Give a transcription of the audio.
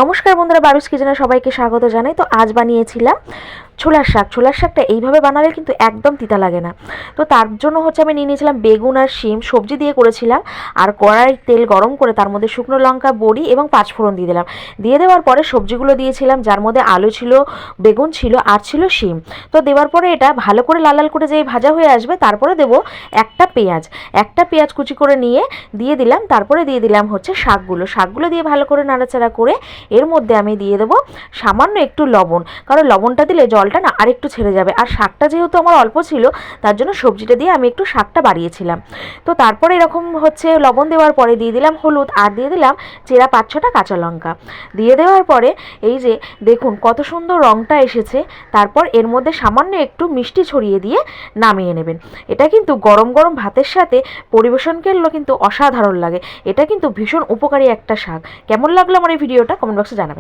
নমস্কার বন্ধুরা, বারুস কিচেনে সবাইকে স্বাগত জানাই। তো আজ বানিয়েছিলাম ছোলার শাক। ছোলার শাকটা এইভাবে বানালে কিন্তু একদম তিতা লাগে না। তো তার জন্য আমি নিয়ে নিয়েছিলাম বেগুন আর শিম, সবজি দিয়ে করেছিলাম। আর কড়াই তেল গরম করে তার মধ্যে শুকনো লঙ্কা, বড়ি এবং পাঁচফোড়ন দিয়ে দিলাম। দিয়ে দেওয়ার পরে সবজিগুলো দিয়েছিলাম, যার মধ্যে আলু ছিল, বেগুন ছিল আর ছিল শিম। তো দেওয়ার পরে এটা ভালো করে লাল লাল করে যেই ভাজা হয়ে আসবে, তারপরে দেবো একটা পেঁয়াজ কুচি করে নিয়ে দিয়ে দিলাম। তারপরে দিয়ে দিলাম শাকগুলো দিয়ে ভালো করে নাড়াচাড়া করে এর মধ্যে আমি দিয়ে দেবো সামান্য একটু লবণ, কারণ লবণটা দিলে জলটা না আরেকটু ছেড়ে যাবে। আর শাকটা যেহেতু আমার অল্প ছিল, তার জন্য সবজিটা দিয়ে আমি একটু শাকটা বাড়িয়েছিলাম। তো তারপরে এরকম লবণ দেওয়ার পরে দিয়ে দিলাম হলুদ আর দিয়ে দিলাম চেরা 5-6টা কাঁচা লঙ্কা। দিয়ে দেওয়ার পরে এই যে দেখুন কত সুন্দর রঙটা এসেছে। তারপর এর মধ্যে সামান্য একটু মিষ্টি ছড়িয়ে দিয়ে নামিয়ে নেবেন। এটা কিন্তু গরম গরম ভাতের সাথে পরিবেশন করলে কিন্তু অসাধারণ লাগে। এটা কিন্তু ভীষণ উপকারী একটা শাক। কেমন লাগলো আমার এই ভিডিওটা কমেন্ট বক্সে জানাবেন।